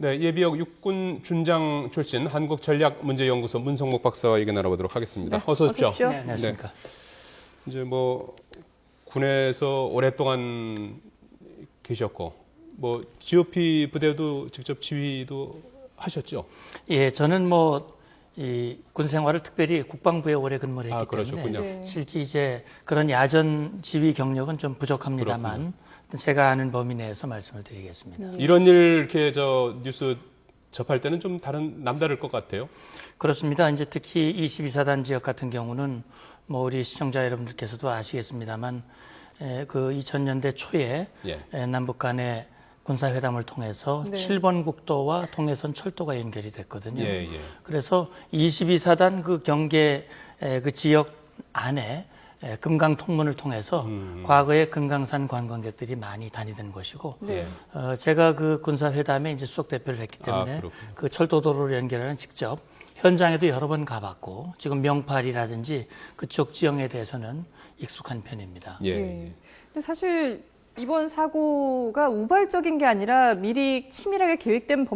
네, 예비역 육군 준장 출신 한국전략문제연구소 문성목 박사와 얘기 나눠보도록 하겠습니다. 네, 어서 오십시오. 네, 안녕하십니까. 이제 뭐 군에서 오랫동안 계셨고, 뭐 GOP 부대도 직접 지휘도 하셨죠? 예, 저는 이 군 생활을 특별히 국방부에 오래 근무를 했기 그러셨군요. 때문에 실제 이제 그런 야전 지휘 경력은 좀 부족합니다만 제가 아는 범위 내에서 말씀을 드리겠습니다. 이런 일 이렇게 뉴스 접할 때는 좀 남다를 것 같아요. 그렇습니다. 이제 특히 22사단 지역 같은 경우는 우리 시청자 여러분들께서도 아시겠습니다만 그 2000년대 초에 남북 간의 군사회담을 통해서 7번 국도와 통해선 철도가 연결이 됐거든요. 그래서 22사단 그 경계 그 지역 안에 금강 통문을 통해서 과거에 금강산 관광객들이 많이 다니던 곳이고 제가 그 군사회담에 이제 수석 대표를 했기 때문에 그 철도도로를 연결하는 직접 현장에도 여러 번 가봤고 지금 명팔이라든지 그쪽 지형에 대해서는 익숙한 편입니다. 근데 사실 이번 사고가 우발적인 게 아니라 미리 치밀하게 계획된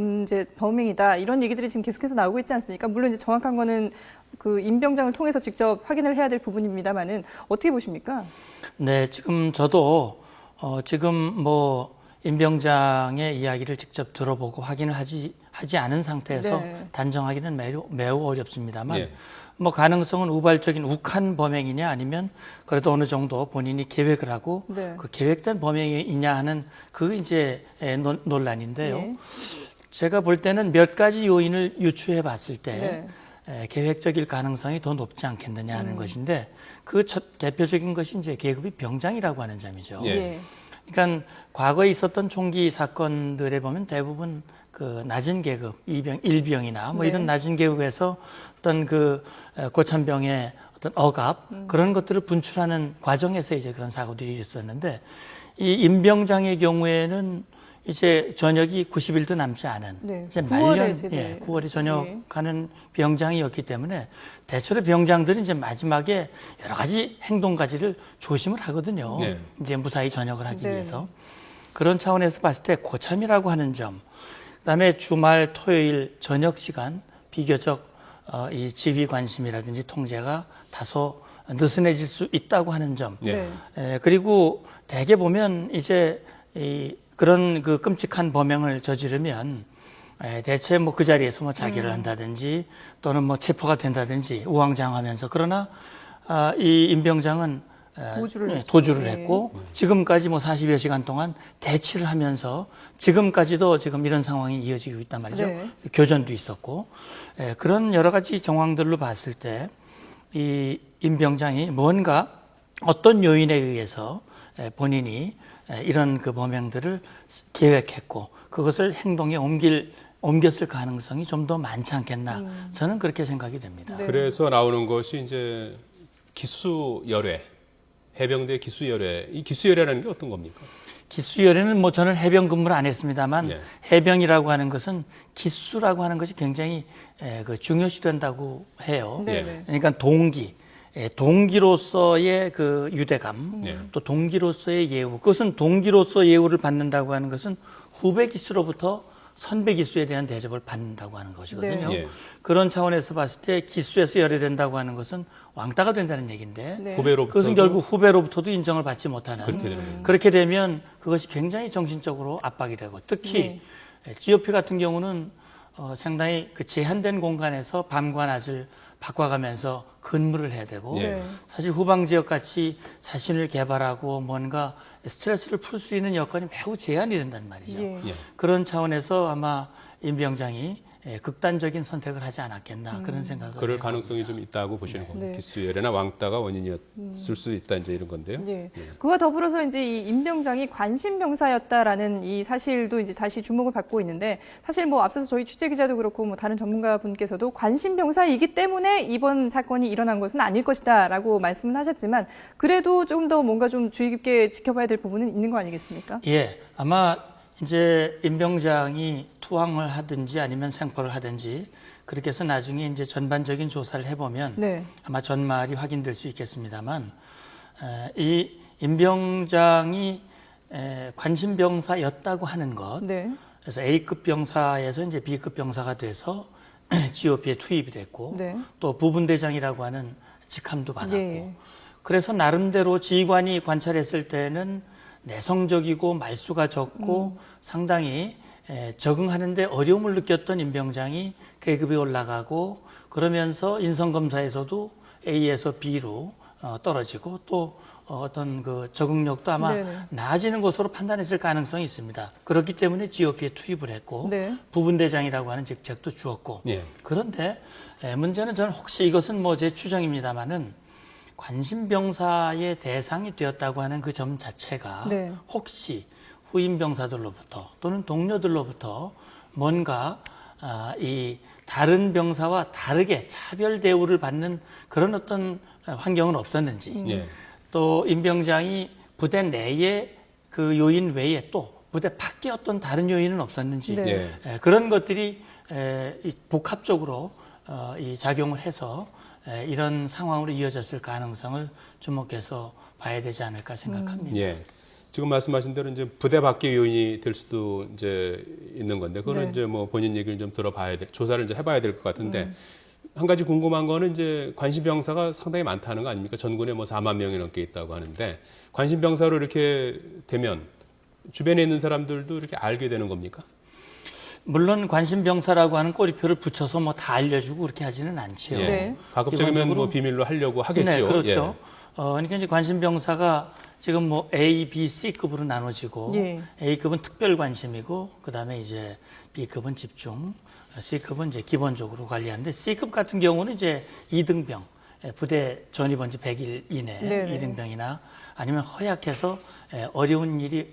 범행이다. 이런 얘기들이 지금 계속해서 나오고 있지 않습니까? 물론 이제 정확한 거는 그 임병장을 통해서 직접 확인을 해야 될 부분입니다만은 어떻게 보십니까? 네, 지금 저도 지금 임병장의 이야기를 직접 들어보고 확인을 하지 않은 상태에서 단정하기는 매우 어렵습니다만 가능성은 우발적인 욱한 범행이냐 아니면 그래도 어느 정도 본인이 계획을 하고 그 계획된 범행이냐 하는 그 이제 논란인데요. 제가 볼 때는 몇 가지 요인을 유추해 봤을 때 계획적일 가능성이 더 높지 않겠느냐 하는 것인데 그 첫 대표적인 것이 이제 계급이 병장이라고 하는 점이죠. 그러니까 과거에 있었던 총기 사건들에 보면 대부분 그 낮은 계급, 일병이나 이런 낮은 계급에서 어떤 그 고참병의 어떤 억압 그런 것들을 분출하는 과정에서 이제 그런 사고들이 있었는데 이 임병장의 경우에는 이제 전역이 90일도 남지 않은 이제 말년 9월에 전역하는 병장이었기 때문에 대체로 병장들은 이제 마지막에 여러 가지 행동가지를 조심을 하거든요. 이제 무사히 전역을 하기 위해서 그런 차원에서 봤을 때 고참이라고 하는 점, 그다음에 주말 토요일 저녁 시간 비교적 이 지휘 관심이라든지 통제가 다소 느슨해질 수 있다고 하는 점, 그리고 대개 보면 이제 그런 그 끔찍한 범행을 저지르면 대체 그 자리에서 자결을 한다든지 또는 체포가 된다든지 우왕좌왕하면서 그러나 이 임병장은 도주를 했고 지금까지 40여 시간 동안 대치를 하면서 지금까지도 지금 이런 상황이 이어지고 있단 말이죠. 교전도 있었고 그런 여러 가지 정황들로 봤을 때 이 임병장이 뭔가 어떤 요인에 의해서 본인이 이런 그 범행들을 계획했고 그것을 행동에 옮겼을 가능성이 좀 더 많지 않겠나 저는 그렇게 생각이 됩니다. 그래서 나오는 것이 이제 기수열애, 해병대 기수열애. 이 기수열애라는 게 어떤 겁니까? 기수열애는 저는 해병 근무를 안 했습니다만 해병이라고 하는 것은 기수라고 하는 것이 굉장히 중요시된다고 해요. 그러니까 동기로서의 그 유대감, 또 동기로서의 예우. 그것은 동기로서 예우를 받는다고 하는 것은 후배 기수로부터 선배 기수에 대한 대접을 받는다고 하는 것이거든요. 그런 차원에서 봤을 때 기수에서 열애된다고 하는 것은 왕따가 된다는 얘기인데 그것은 결국 후배로부터도 인정을 받지 못하는 그렇게 되면 그것이 굉장히 정신적으로 압박이 되고 특히 GOP 같은 경우는 상당히 그 제한된 공간에서 밤과 낮을 바꿔가면서 근무를 해야 되고 사실 후방 지역 같이 자신을 개발하고 뭔가 스트레스를 풀 수 있는 여건이 매우 제한이 된단 말이죠. 그런 차원에서 아마 임병장이 극단적인 선택을 하지 않았겠나 그런 생각을 그럴 가능성이 좀 있다고 보시는 겁니다. 기수열애나 왕따가 원인이었을 수 있다 이제 이런 건데요. 그와 더불어서 이제 이 임병장이 관심병사였다라는 이 사실도 이제 다시 주목을 받고 있는데 사실 앞서서 저희 취재 기자도 그렇고 다른 전문가 분께서도 관심병사이기 때문에 이번 사건이 일어난 것은 아닐 것이다라고 말씀은 하셨지만 그래도 조금 더 뭔가 좀 주의 깊게 지켜봐야 될 부분은 있는 거 아니겠습니까? 아마 이제 임병장이 투항을 하든지 아니면 생포를 하든지 그렇게 해서 나중에 이제 전반적인 조사를 해보면 아마 전말이 확인될 수 있겠습니다만 이 임병장이 관심병사였다고 하는 것 그래서 A급 병사에서 이제 B급 병사가 돼서 GOP에 투입이 됐고 네. 또 부분대장이라고 하는 직함도 받았고 예. 그래서 나름대로 지휘관이 관찰했을 때는 내성적이고 말수가 적고 상당히 적응하는데 어려움을 느꼈던 임병장이 계급이 올라가고 그러면서 인성검사에서도 A에서 B로 떨어지고 또 어떤 그 적응력도 아마 네네. 나아지는 것으로 판단했을 가능성이 있습니다. 그렇기 때문에 GOP에 투입을 했고 네. 부분대장이라고 하는 직책도 주었고 예. 그런데 문제는 저는 혹시 이것은 뭐 제 추정입니다만은 관심병사의 대상이 되었다고 하는 그 점 자체가 네. 혹시 후임 병사들로부터 또는 동료들로부터 뭔가 이 다른 병사와 다르게 차별 대우를 받는 그런 어떤 환경은 없었는지 예. 또 임병장이 부대 내에 그 요인 외에 또 부대 밖에 어떤 다른 요인은 없었는지 네. 예. 그런 것들이 이 복합적으로 이 작용을 해서 이런 상황으로 이어졌을 가능성을 주목해서 봐야 되지 않을까 생각합니다. 예. 지금 말씀하신 대로 이제 부대 밖의 요인이 될 수도 이제 있는 건데, 그거는 네. 이제 뭐 본인 얘기를 좀 들어봐야 될, 조사를 이제 해봐야 될 것 같은데, 한 가지 궁금한 거는 이제 관심병사가 상당히 많다는 거 아닙니까? 전군에 뭐 4만 명이 넘게 있다고 하는데, 관심병사로 이렇게 되면 주변에 있는 사람들도 이렇게 알게 되는 겁니까? 물론 관심병사라고 하는 꼬리표를 붙여서 뭐 다 알려주고 그렇게 하지는 않지요. 예. 네. 가급적이면 뭐 비밀로 하려고 하겠죠. 네, 그렇죠. 예. 그러니까 이제 관심병사가 지금 뭐 A, B, C급으로 나눠지고 예. A급은 특별 관심이고 그다음에 이제 B급은 집중, C급은 이제 기본적으로 관리하는데 C급 같은 경우는 이제 이등병, 부대 전입원 지 100일 이내 네네. 이등병이나 아니면 허약해서 어려운 일이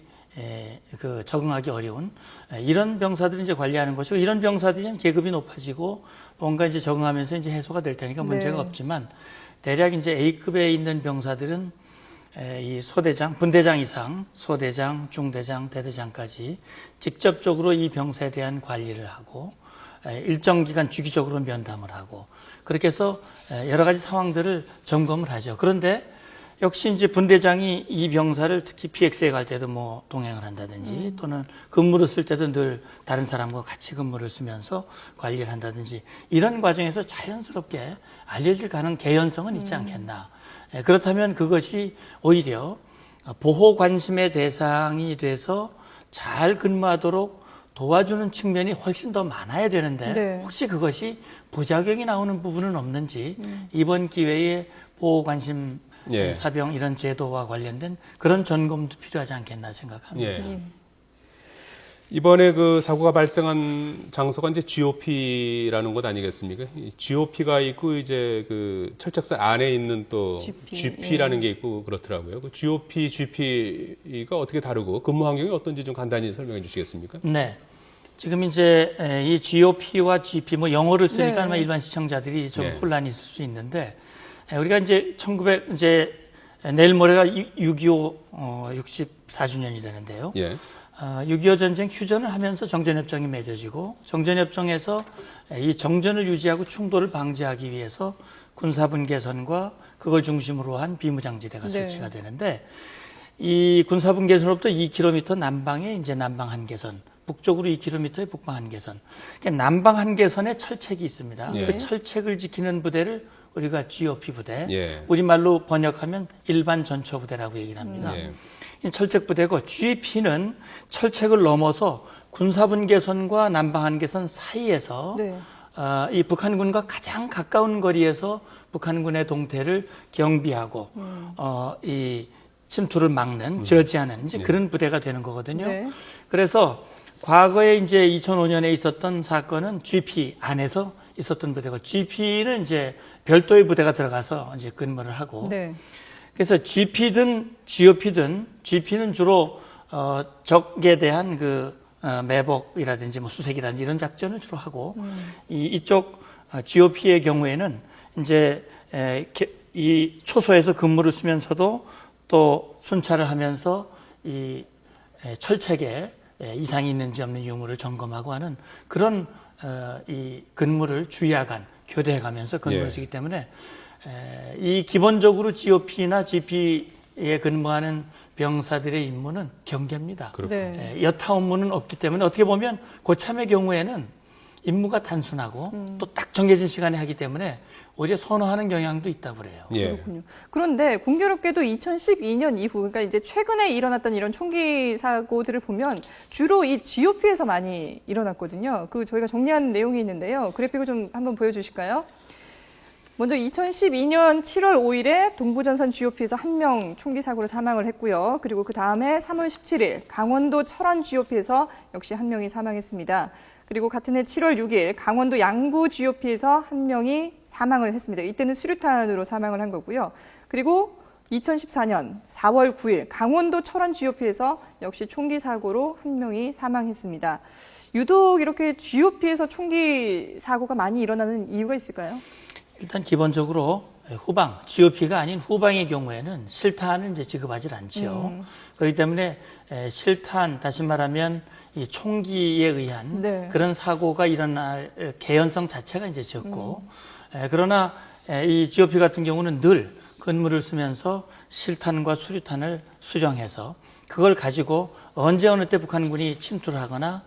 그 적응하기 어려운 이런 병사들을 이제 관리하는 것이고 이런 병사들이 계급이 높아지고 뭔가 이제 적응하면서 이제 해소가 될 테니까 문제가 네. 없지만 대략 이제 A급에 있는 병사들은 이 소대장, 분대장 이상, 소대장, 중대장, 대대장까지 직접적으로 이 병사에 대한 관리를 하고 일정 기간 주기적으로 면담을 하고 그렇게 해서 여러 가지 상황들을 점검을 하죠. 그런데 역시 이제 분대장이 이 병사를 특히 PX에 갈 때도 뭐 동행을 한다든지 또는 근무를 쓸 때도 늘 다른 사람과 같이 근무를 쓰면서 관리를 한다든지 이런 과정에서 자연스럽게 알려질 가능 개연성은 있지 않겠나. 그렇다면 그것이 오히려 보호 관심의 대상이 돼서 잘 근무하도록 도와주는 측면이 훨씬 더 많아야 되는데 네. 혹시 그것이 부작용이 나오는 부분은 없는지 이번 기회에 보호 관심 예. 사병 이런 제도와 관련된 그런 점검도 필요하지 않겠나 생각합니다. 예. 이번에 그 사고가 발생한 장소가 이제 GOP라는 곳 아니겠습니까? 이 GOP가 있고 이제 그 철책선 안에 있는 또 GP, GP라는 게 있고 그렇더라고요. 그 GOP, GP가 어떻게 다르고 근무 환경이 어떤지 좀 간단히 설명해 주시겠습니까? 네. 지금 이제 이 GOP와 GP 뭐 영어를 쓰니까 네. 아마 일반 시청자들이 좀 네. 혼란이 있을 수 있는데 우리가 이제 내일 모레가 6.25 64주년이 되는데요. 예. 6.25 전쟁 휴전을 하면서 정전협정이 맺어지고 정전협정에서 이 정전을 유지하고 충돌을 방지하기 위해서 군사분계선과 그걸 중심으로 한 비무장지대가 네. 설치가 되는데 이 군사분계선으로부터 2km 남방에 이제 남방 한계선, 북쪽으로 2km의 북방 한계선. 그러니까 남방 한계선에 철책이 있습니다. 예. 그 철책을 지키는 부대를 우리가 GOP 부대, 예. 우리말로 번역하면 일반 전초부대라고 얘기를 합니다. 예. 이 철책부대고 GP는 철책을 넘어서 군사분계선과 남방한계선 사이에서 네. 이 북한군과 가장 가까운 거리에서 북한군의 동태를 경비하고 이 침투를 막는 저지하는 이제 그런 부대가 되는 거거든요. 네. 그래서 과거에 이제 2005년에 있었던 사건은 GP 안에서 있었던 부대고 GP는 이제 별도의 부대가 들어가서 이제 근무를 하고 네. 그래서 GP든 GOP든 GP는 주로 적에 대한 그 매복이라든지 뭐 수색이라든지 이런 작전을 주로 하고 이쪽 GOP의 경우에는 이제 이 초소에서 근무를 쓰면서도 또 순찰을 하면서 이 철책에 이상이 있는지 없는 유무를 점검하고 하는 그런 이 근무를 주야간 교대해 가면서 근무를 예. 쓰기 때문에 이 기본적으로 GOP나 GP에 근무하는 병사들의 임무는 경계입니다. 네. 여타 업무는 없기 때문에 어떻게 보면 고참의 경우에는 임무가 단순하고 또 딱 정해진 시간에 하기 때문에 오히려 선호하는 경향도 있다고 그래요. 예. 그렇군요. 그런데 공교롭게도 2012년 이후, 그러니까 이제 최근에 일어났던 이런 총기 사고들을 보면 주로 이 GOP에서 많이 일어났거든요. 그 저희가 정리한 내용이 있는데요. 그래픽을 좀 한번 보여주실까요? 먼저 2012년 7월 5일에 동부전선 GOP에서 한 명 총기 사고로 사망을 했고요. 그리고 그 다음에 3월 17일 강원도 철원 GOP에서 역시 한 명이 사망했습니다. 그리고 같은 해 7월 6일 강원도 양구 GOP에서 한 명이 사망을 했습니다. 이때는 수류탄으로 사망을 한 거고요. 그리고 2014년 4월 9일 강원도 철원 GOP에서 역시 총기 사고로 한 명이 사망했습니다. 유독 이렇게 GOP에서 총기 사고가 많이 일어나는 이유가 있을까요? 일단 기본적으로 후방, GOP가 아닌 후방의 경우에는 실탄을 이제 지급하지 않지요. 그렇기 때문에 실탄, 다시 말하면 이 총기에 의한 네. 그런 사고가 일어날 개연성 자체가 이제 적고, 그러나 이 GOP 같은 경우는 늘 근무를 쓰면서 실탄과 수류탄을 수정해서 그걸 가지고 언제 어느 때 북한군이 침투를 하거나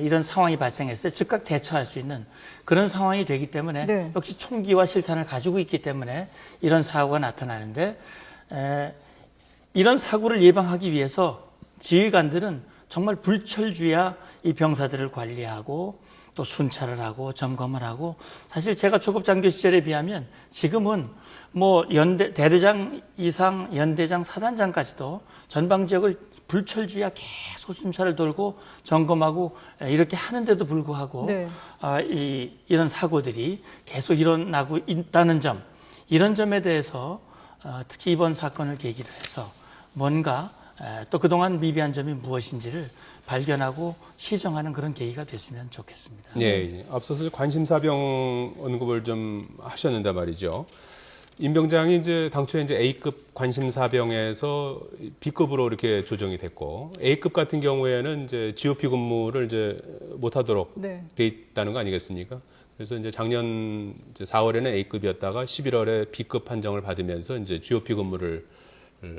이런 상황이 발생했을 때 즉각 대처할 수 있는 그런 상황이 되기 때문에 네. 역시 총기와 실탄을 가지고 있기 때문에 이런 사고가 나타나는데, 이런 사고를 예방하기 위해서 지휘관들은 정말 불철주야 이 병사들을 관리하고 또 순찰을 하고 점검을 하고, 사실 제가 초급 장교 시절에 비하면 지금은 뭐 대대장 이상 연대장 사단장까지도 전방 지역을 불철주야 계속 순찰을 돌고 점검하고 이렇게 하는데도 불구하고 네. 이런 사고들이 계속 일어나고 있다는 점, 이런 점에 대해서 특히 이번 사건을 계기로 해서 뭔가 또 그동안 미비한 점이 무엇인지를 발견하고 시정하는 그런 계기가 됐으면 좋겠습니다. 예. 앞서서 관심사병 언급을 좀 하셨는데 말이죠. 임병장이 이제 당초에 이제 A급 관심사병에서 B급으로 이렇게 조정이 됐고, A급 같은 경우에는 이제 GOP 근무를 이제 못하도록 네. 돼 있다는 거 아니겠습니까? 그래서 이제 작년 이제 4월에는 A급이었다가 11월에 B급 판정을 받으면서 이제 GOP 근무를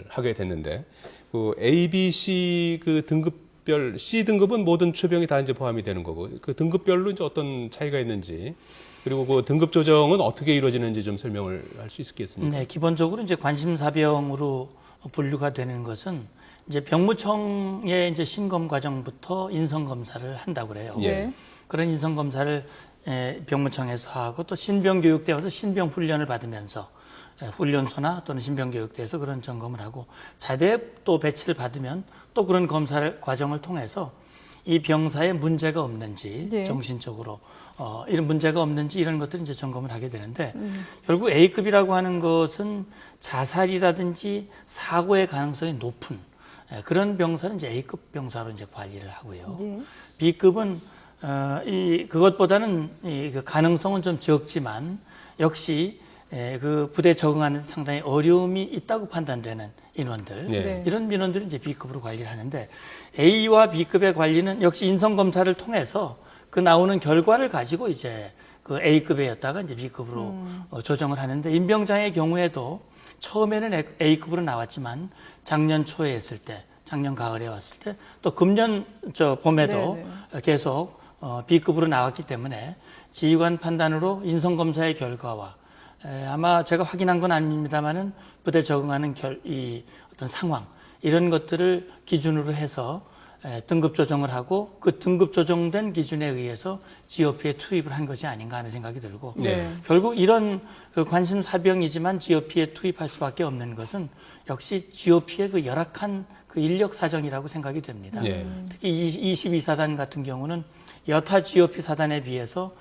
하게 됐는데, 그 A, B, C 그 등급별 C 등급은 모든 초병이 다 이제 포함이 되는 거고, 그 등급별로 이제 어떤 차이가 있는지, 그리고 그 등급 조정은 어떻게 이루어지는지 좀 설명을 할 수 있겠습니까? 네, 기본적으로 이제 관심사병으로 분류가 되는 것은 이제 병무청의 이제 신검 과정부터 인성 검사를 한다고 그래요. 예. 그런 인성 검사를 병무청에서 하고 또 신병 교육대 와서 신병 훈련을 받으면서 훈련소나 또는 신병 교육대에서 그런 점검을 하고, 자대에 또 배치를 받으면 또 그런 검사를 과정을 통해서 이 병사에 문제가 없는지 네. 정신적으로 이런 문제가 없는지 이런 것들을 이제 점검을 하게 되는데, 결국 A급이라고 하는 것은 자살이라든지 사고의 가능성이 높은 그런 병사는 이제 A급 병사로 이제 관리를 하고요. 네. B급은 그것보다는 그 가능성은 좀 적지만 역시 그 부대에 적응하는 데 상당히 어려움이 있다고 판단되는 인원들, 네. 이런 민원들은 이제 B급으로 관리를 하는데, A와 B급의 관리는 역시 인성 검사를 통해서 그 나오는 결과를 가지고 이제 그 A급이었다가 이제 B급으로 조정을 하는데, 임병장의 경우에도 처음에는 A급으로 나왔지만 작년 초에 했을 때, 작년 가을에 왔을 때, 또 금년 봄에도 계속 B급으로 나왔기 때문에 지휘관 판단으로 인성 검사의 결과와 아마 제가 확인한 건 아닙니다만은 부대 적응하는 이 어떤 상황, 이런 것들을 기준으로 해서 등급 조정을 하고 그 등급 조정된 기준에 의해서 GOP에 투입을 한 것이 아닌가 하는 생각이 들고, 네. 결국 이런 그 관심 사병이지만 GOP에 투입할 수밖에 없는 것은 역시 GOP의 그 열악한 그 인력 사정이라고 생각이 됩니다. 네. 특히 22사단 같은 경우는 여타 GOP 사단에 비해서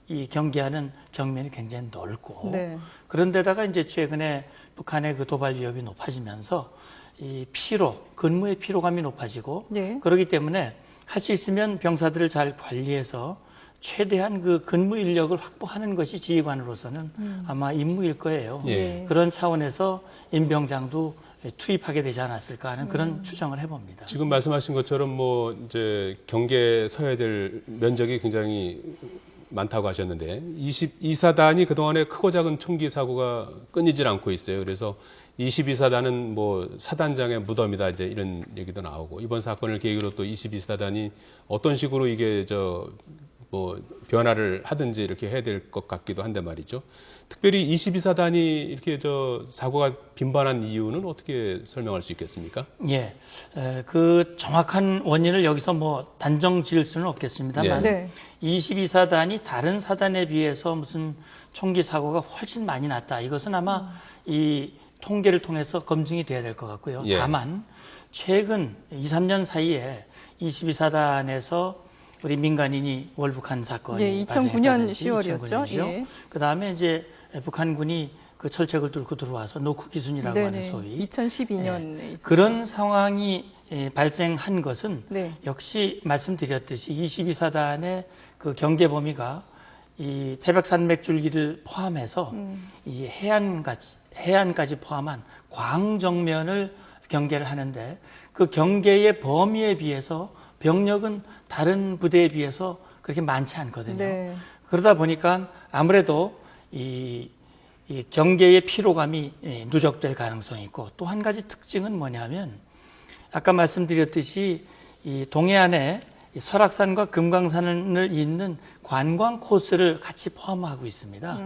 이 경계하는 경면이 굉장히 넓고, 네. 그런데다가 이제 최근에 북한의 그 도발 위협이 높아지면서 이 근무의 피로감이 높아지고, 네. 그렇기 때문에 할 수 있으면 병사들을 잘 관리해서 최대한 그 근무 인력을 확보하는 것이 지휘관으로서는 아마 임무일 거예요. 예. 그런 차원에서 임병장도 투입하게 되지 않았을까 하는 그런 추정을 해봅니다. 지금 말씀하신 것처럼 뭐 이제 경계에 서야 될 면적이 굉장히 많다고 하셨는데 22사단이 그동안에 크고 작은 총기 사고가 끊이질 않고 있어요. 그래서 22사단은 뭐 사단장의 무덤이다 이제 이런 얘기도 나오고 이번 사건을 계기로 또 22사단이 어떤 식으로 이게 뭐 변화를 하든지 이렇게 해야 될 것 같기도 한데 말이죠. 특별히 22사단이 이렇게 사고가 빈번한 이유는 어떻게 설명할 수 있겠습니까? 예, 그 정확한 원인을 여기서 뭐 단정 지을 수는 없겠습니다만 네. 22사단이 다른 사단에 비해서 무슨 총기 사고가 훨씬 많이 났다. 이것은 아마 이 통계를 통해서 검증이 돼야 될 것 같고요. 예. 다만 최근 2, 3년 사이에 22사단에서 우리 민간인이 월북한 사건이 예, 2009년 10월이었죠. 예. 그 다음에 이제 북한군이 그 철책을 뚫고 들어와서 노크 기순이라고 네네. 하는 소위 2012년에 그런 상황이 발생한 것은 네. 역시 말씀드렸듯이 22사단의 그 경계 범위가 이 태백산맥줄기를 포함해서 이 해안까지 포함한 광정면을 경계를 하는데 그 경계의 범위에 비해서 병력은 다른 부대에 비해서 그렇게 많지 않거든요. 네. 그러다 보니까 아무래도 이 경계의 피로감이 누적될 가능성이 있고 또 한 가지 특징은 뭐냐면 아까 말씀드렸듯이 이 동해안에 이 설악산과 금강산을 잇는 관광 코스를 같이 포함하고 있습니다.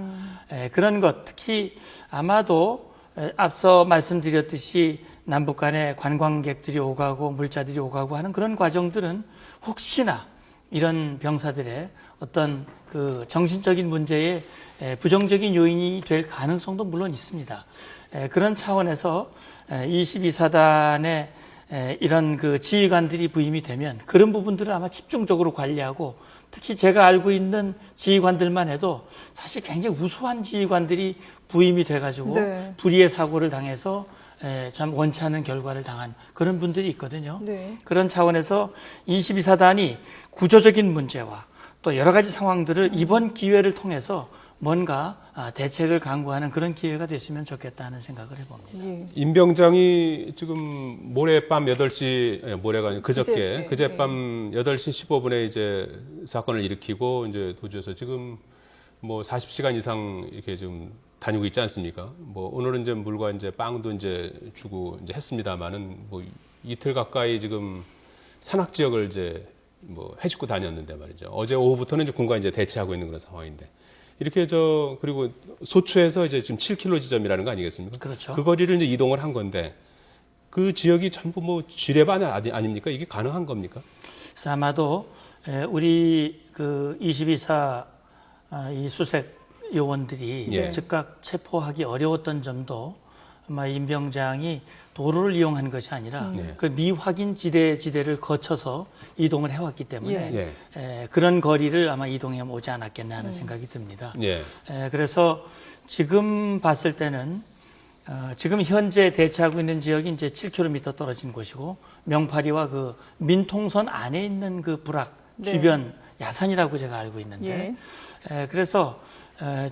그런 것 특히 아마도 앞서 말씀드렸듯이 남북 간에 관광객들이 오가고 물자들이 오가고 하는 그런 과정들은 혹시나 이런 병사들의 어떤 그 정신적인 문제에 부정적인 요인이 될 가능성도 물론 있습니다. 그런 차원에서 22사단의 이런 그 지휘관들이 부임이 되면 그런 부분들을 아마 집중적으로 관리하고 특히 제가 알고 있는 지휘관들만 해도 사실 굉장히 우수한 지휘관들이 부임이 돼가지고 네. 불의의 사고를 당해서 참 원치 않은 결과를 당한 그런 분들이 있거든요. 네. 그런 차원에서 22사단이 구조적인 문제와 또 여러 가지 상황들을 이번 기회를 통해서 뭔가 대책을 강구하는 그런 기회가 됐으면 좋겠다는 생각을 해봅니다. 예. 임병장이 지금 모레밤 8시, 모레가 아니고 그제, 그제밤 8시 15분에 이제 사건을 일으키고 이제 도주해서 지금 뭐 40시간 이상 이렇게 좀 다니고 있지 않습니까? 뭐 오늘은 이제 물과 이제 빵도 이제 주고 이제 했습니다만은 뭐 이틀 가까이 지금 산악 지역을 이제 뭐 헤집고 다녔는데 말이죠. 어제 오후부터는 이제 군과 이제 대치하고 있는 그런 상황인데 이렇게 그리고 소초에서 이제 지금 7km 지점이라는 거 아니겠습니까? 그렇죠. 그 거리를 이제 이동을 한 건데 그 지역이 전부 뭐 지뢰반 아닙니까? 이게 가능한 겁니까? 그래서 아마도 우리 그 22사 이 수색 요원들이 예. 즉각 체포하기 어려웠던 점도 아마 임병장이 도로를 이용한 것이 아니라 그 미확인 지대를 거쳐서 이동을 해왔기 때문에 그런 거리를 아마 이동해 오지 않았겠나 하는 생각이 듭니다. 예. 그래서 지금 봤을 때는 지금 현재 대치하고 있는 지역이 이제 7km 떨어진 곳이고 명파리와 그 민통선 안에 있는 그 부락 네. 주변 야산이라고 제가 알고 있는데 그래서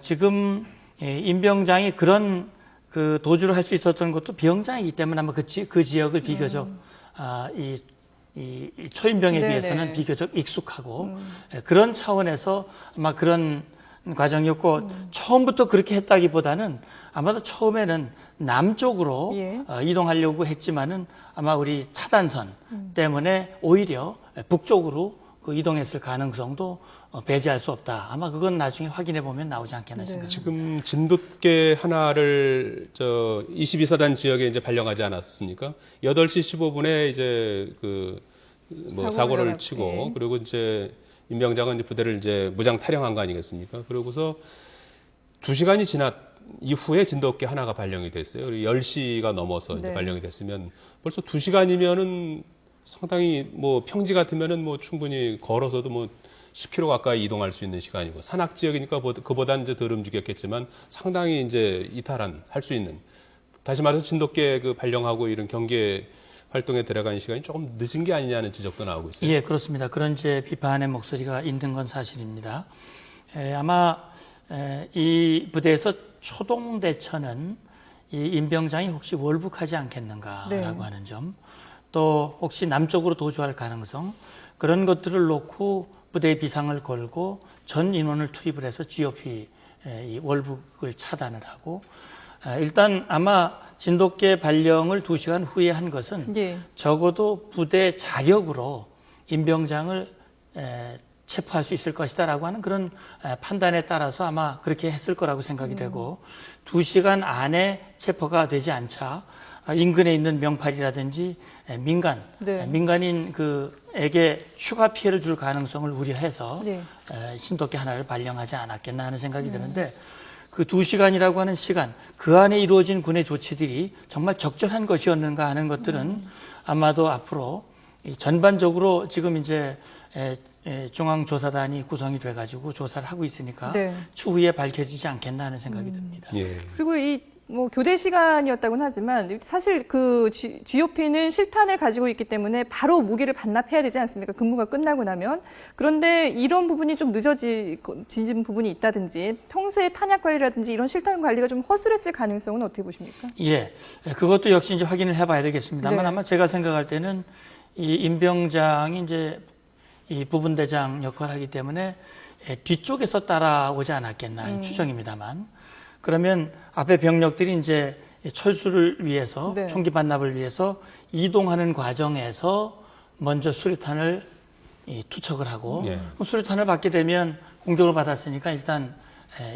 지금 임병장이 그런 그 도주를 할 수 있었던 것도 비영장이기 때문에 아마 그 지역을 비교적 이 초인병에 네네. 비해서는 비교적 익숙하고 그런 차원에서 아마 그런 과정이었고 처음부터 그렇게 했다기보다는 아마도 처음에는 남쪽으로 이동하려고 했지만은 아마 우리 차단선 때문에 오히려 북쪽으로 그 이동했을 가능성도 배제할 수 없다. 아마 그건 나중에 확인해 보면 나오지 않겠나 생각합니다. 지금 진돗개 하나를 22사단 지역에 이제 발령하지 않았습니까? 8시 15분에 이제 사고를 치고 그리고 이제 임병장은 이제 부대를 이제 무장 탈영한 거 아니겠습니까? 그러고서 2시간이 지났 이후에 진돗개 하나가 발령이 됐어요. 그리고 10시가 넘어서 이제 발령이 됐으면 벌써 2시간이면은 상당히 뭐 평지 같으면은 뭐 충분히 걸어서도 뭐 10km 가까이 이동할 수 있는 시간이고 산악 지역이니까 그보다는 이제 덜 움직였겠지만 상당히 이제 할 수 있는 다시 말해서 진돗개 그 발령하고 이런 경계 활동에 들어가는 시간이 조금 늦은 게 아니냐는 지적도 나오고 있어요. 예, 그렇습니다. 그런 이제 비판의 목소리가 있는 건 사실입니다. 아마 이 부대에서 초동 대처는 이 임병장이 혹시 월북하지 않겠는가라고 하는 점, 또 혹시 남쪽으로 도주할 가능성 그런 것들을 놓고 부대의 비상을 걸고 전 인원을 투입을 해서 GOP 이 월북을 차단을 하고 일단 아마 진돗개 발령을 2시간 후에 한 것은 예. 적어도 부대 자력으로 임병장을 체포할 수 있을 것이다라고 하는 그런 판단에 따라서 아마 그렇게 했을 거라고 생각이 되고 2시간 안에 체포가 되지 않자 인근에 있는 명팔이라든지 네. 민간인 그에게 추가 피해를 줄 가능성을 우려해서 네. 신도끼 하나를 발령하지 않았겠나 하는 생각이 드는데 그 2시간이라고 하는 시간 그 안에 이루어진 군의 조치들이 정말 적절한 것이었는가 하는 것들은 아마도 앞으로 이 전반적으로 지금 이제 중앙조사단이 구성이 돼가지고 조사를 하고 있으니까 네. 추후에 밝혀지지 않겠나 하는 생각이 듭니다. 예. 그리고 이 뭐 교대 시간이었다고는 하지만 사실 그 GOP는 실탄을 가지고 있기 때문에 바로 무기를 반납해야 되지 않습니까? 근무가 끝나고 나면. 그런데 이런 부분이 좀 늦어진 부분이 있다든지 평소에 탄약 관리라든지 이런 실탄 관리가 좀 허술했을 가능성은 어떻게 보십니까? 예, 그것도 역시 이제 확인을 해봐야 되겠습니다만 네. 아마 제가 생각할 때는 이 임병장이 이제 이 부분대장 역할을 하기 때문에 뒤쪽에서 따라오지 않았겠나 추정입니다만 그러면 앞에 병력들이 이제 철수를 위해서 네. 총기 반납을 위해서 이동하는 과정에서 먼저 수류탄을 투척을 하고 예. 그럼 수류탄을 받게 되면 공격을 받았으니까 일단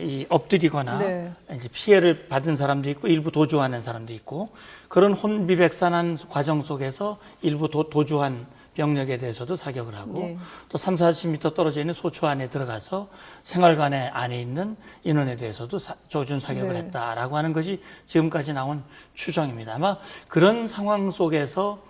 이 엎드리거나 네. 이제 피해를 받은 사람도 있고 일부 도주하는 사람도 있고 그런 혼비백산한 과정 속에서 일부 도주한 병력에 대해서도 사격을 하고 네. 또 3, 40m 떨어져 있는 소초 안에 들어가서 생활관에 안에 있는 인원에 대해서도 조준 사격을 네. 했다라고 하는 것이 지금까지 나온 추정입니다. 아마 그런 상황 속에서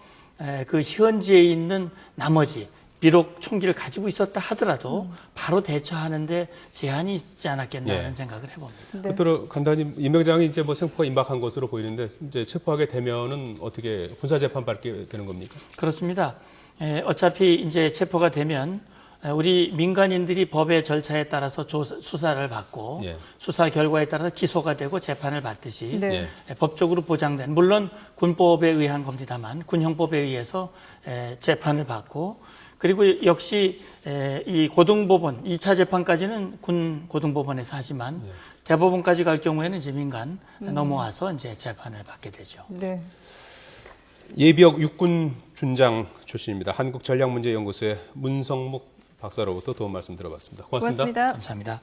그 현지에 있는 나머지 비록 총기를 가지고 있었다 하더라도 바로 대처하는데 제한이 있지 않았겠나 하는 생각을 해봅니다. 네. 끝으로 간단히 임병장이 이제 뭐 생포가 임박한 것으로 보이는데 이제 체포하게 되면은 어떻게 군사 재판 받게 되는 겁니까? 그렇습니다. 어차피 이제 체포가 되면 우리 민간인들이 법의 절차에 따라서 수사를 받고 예. 수사 결과에 따라서 기소가 되고 재판을 받듯이 네. 법적으로 보장된 물론 군법에 의한 겁니다만 군형법에 의해서 재판을 받고 그리고 역시 이 고등법원 2차 재판까지는 군 고등법원에서 하지만 대법원까지 갈 경우에는 이제 민간 넘어와서 이제 재판을 받게 되죠. 네. 예비역 육군 준장 출신입니다. 한국전략문제연구소의 문성목 박사로부터 도움 말씀 들어봤습니다. 고맙습니다. 고맙습니다. 감사합니다.